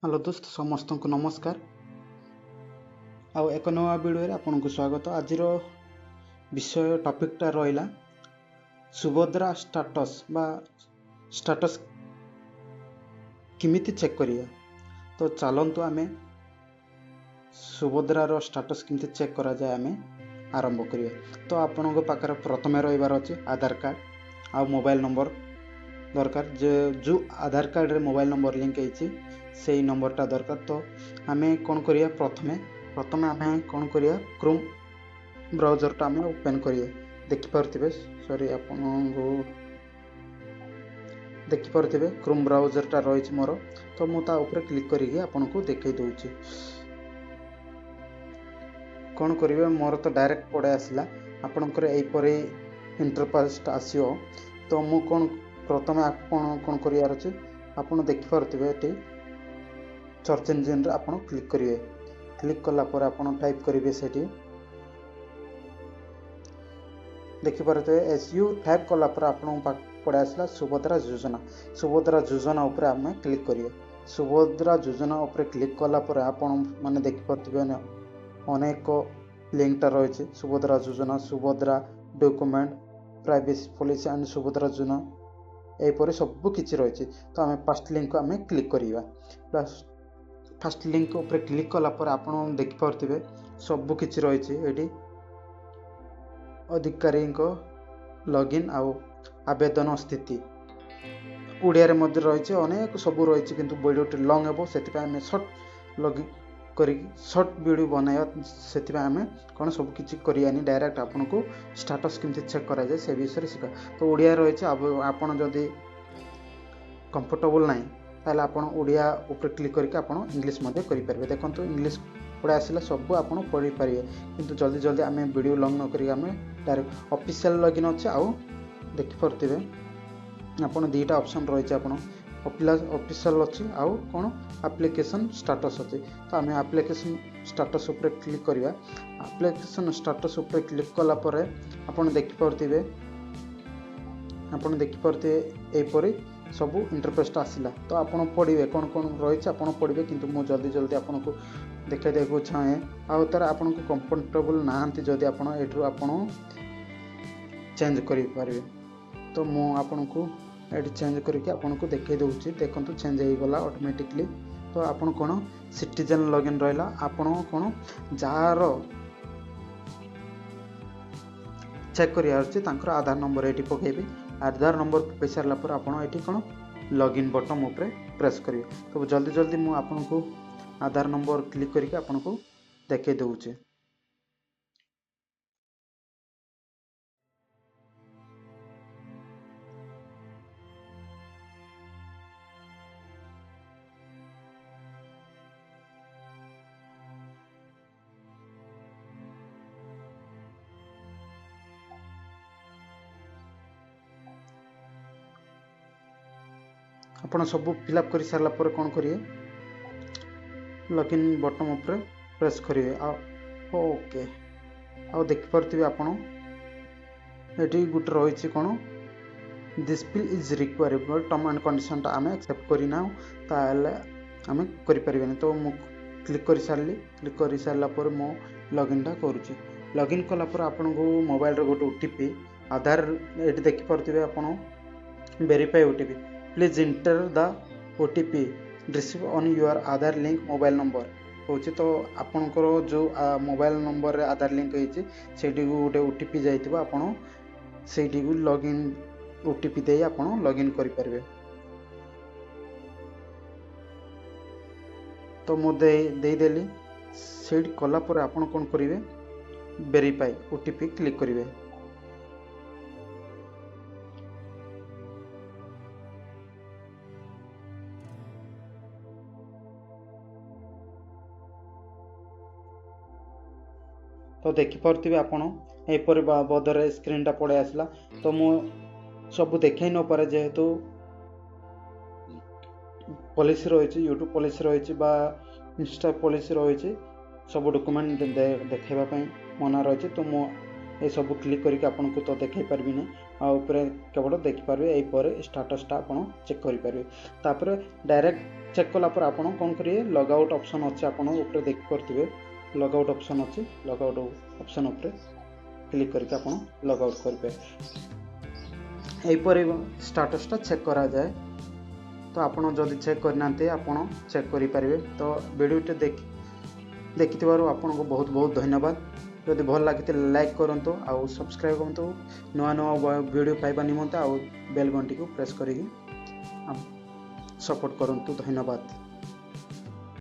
Hello दोस्त समस्त को नमस्कार आउ एक नवा वीडियो आपको स्वागत। आज विषय टॉपिकटा रहा सुभद्रा स्टाटस बा स्टाटस किमिति चेक करिया। तो चलतु आमे सुभद्रार स्टाटस किमिति चेक करा जाए आमे आरंभ करिया। तो आपनको पाखरे प्रथमे रहिबार अछि आधार कार्ड आ मोबाइल नंबर दरकार। जो आधार कार्ड रे मोबाइल नंबर लिंक होइछि से नंबरटा दरकार। तो आमे कोन करिया प्रथमे आमे कोन करिया क्रोम ब्राउजरटा आमे ओपन करिया। देखि परथिबे सॉरी आपनको देखि परथिबे क्रोम ब्राउजरटा रहिछि मोर। तो मु ता ऊपर क्लिक करिके आपनको देखै दउछि। कोन करिवे मोर तो डायरेक्ट पड़े आसिला आपनकर एई परे इंटरफेस आसियो। तो मु कोन प्रथमे आपन कोन करियार अछि आपन देखि परथिबे एटी सर्च इंजन रे आपन क्लिक करिवे। क्लिक कला पर आपन टाइप करिवे सेठी देखि परथिबे एसयू टाइप कला पर आपन पड़े आसिला सुभद्रा योजना। सुभद्रा योजना ऊपर आमे क्लिक करिवे। सुभद्रा योजना ऊपर क्लिक कला पर आपन माने देखि परथिबे अनेक लिंकटा रहिछि सुभद्रा योजना, Subhadra document, privacy policy and Subhadra योजना एपरि सब किछि रहिछि। तो आमे फर्स्ट लिंक को आमे क्लिक करिवा। फर्स्ट लिंक ऊपर क्लिक कला पर आपन देखि परथिबे सब किछि रहिछि एडी अधिकारी को लॉगिन आउ आवेदन स्थिति ओडिया रे मध्ये रहिछि अनेक सब रहिछि किंतु वीडियो लॉन्ग हेबो सेति आमे शॉर्ट लॉगिन करी शॉर्ट वीडियो बनाया सेति आमे कोन सब किछि करियानी डायरेक्ट आपन को स्टेटस किमति चेक करा जाय से विषय सिखा। तो ओडिया रहिछि आपन जदी कंफर्टेबल नाही ताले आपन ओडिया ऊपर क्लिक करके आपन इंग्लिश मध्ये करि परबे। देखंतु इंग्लिश पडा आसिला सब आपन पढि परिबे किंतु जल्दी जल्दी आमे वीडियो लॉन्ग न करी आमे डायरेक्ट ऑफिशियल लॉगिन अछि आउ देखि परथिबे आपन दीटा ऑप्शन रहिछि आपन ऑफिशियल अछि आउ कोन एप्लीकेशन स्टेटस अछि। तो आमे एप्लीकेशन स्टेटस ऊपर क्लिक करिवा। एप्लीकेशन स्टेटस ऊपर क्लिक कला परे आपन देखि परथिबे एपरि सब इंटरफेस आसिला। तो आपन पढिबे कोन कोन रहिछि आपन पढिबे किंतु मु जल्दी जल्दी आपनको देखाइ देखो चाहे आ तर आपनको कंफर्टेबल नाहंती जदी आपन एठु आपन चेंज करि पारिबे। तो मु आपनको एडी चेंज करके आपनको देखाइ दउछि। देखंतु चेंज हे गला ऑटोमेटिकली। तो आपन कोन सिटीजन लॉगिन रहला आपन कोन जार चेक करिया अछि तांकर आधार नंबर एटी पकेबे। आधार नंबर पकई सारला पर आपन एटी कोन लॉगिन बटन ऊपर प्रेस करिवे। तो जल्दी जल्दी मु आपनको आधार नंबर क्लिक करके आपनको देखाइ दउछि। आपन सब फिलअप कर सारला पर कोन करिए लॉगिन बटन ऊपर प्रेस करिवे। ओके आ देखि परथिबे आपन एटी गुट रहिछि कोन this field is required term and condition ता आमे एक्सेप्ट करिना ताले आमे करि परिबेनी। तो मु क्लिक करि सारली। क्लिक करि सारला पर मो लॉगिन टा करूछि। लॉगिन कला पर आपन को मोबाइल रे गोटे ओटीपी आधार एटी देखि परथिबे आपन verify OTP please enter the OTP receive on your Aadhaar link mobile number होछि। तो आपनकर जो मोबाइल नंबर रे आधार लिंक होइछि सेठी गोटे ओटीपी जाइतिबा आपन सेठी को लॉगिन ओटीपी दे आपन लॉगिन करि परबे। तो मो दे देली सेठी कला पर आपन कोन करिवे वेरीफाई ओटीपी क्लिक करिवे। तो देखि परथिबे आपन एपर बदरे स्क्रीनटा पड़े आसला। तो मु सब देखै न पारे जेहेतु पॉलिसी रहिछि यूट्यूब पॉलिसी रहिछि बा इंस्टा पॉलिसी रहिछि सब डॉक्यूमेंट देखाइबा पई मना रहिछि। तो मु ए सब क्लिक करके आपन को तो देखै परबी नै ଉପରେ କେବଳ ଦେଖିପାରିବେ। ଏହିପରେ ଷ୍ଟାଟସ୍ଟା ଆପଣ ଚେକ୍ କରିପାରିବେ। ତାପରେ ଡାଇରେକ୍ଟ ଚେକ୍ କଲା ପରେ ଆପଣ କ'ଣ କରିବେ, ଲଗ୍ ଆଉଟ୍ ଅପସନ୍ ଅଛି, ଆପଣ ଉପରେ ଦେଖିପାରୁଥିବେ ଲଗ୍ ଆଉଟ୍ ଅପସନ୍ ଅଛି। ଲଗ୍ ଆଉଟ୍ ଅପସନ୍ ଉପରେ କ୍ଲିକ୍ କରିକି ଆପଣ ଲଗ୍ ଆଉଟ୍ କରିବେ। ଏହିପରି ଷ୍ଟାଟସ୍ଟା ଚେକ୍ କରାଯାଏ। ତ ଆପଣ ଯଦି ଚେକ୍ କରିନାହାନ୍ତି ଆପଣ ଚେକ୍ କରିପାରିବେ। ତ ଭିଡ଼ିଓଟି ଦେଖିଥିବାରୁ ଆପଣଙ୍କୁ ବହୁତ ବହୁତ ଧନ୍ୟବାଦ। ଯଦି ଭଲ ଲାଗିଥିଲେ ଲାଇକ୍ କରନ୍ତୁ ଆଉ ସବସ୍କ୍ରାଇବ୍ କରନ୍ତୁ ନୂଆ ନୂଆ ଭିଡ଼ିଓ ପାଇବା ନିମନ୍ତେ, ଆଉ ବେଲ୍ ଘଣ୍ଟିକୁ ପ୍ରେସ୍ କରିକି ସପୋର୍ଟ କରନ୍ତୁ। ଧନ୍ୟବାଦ।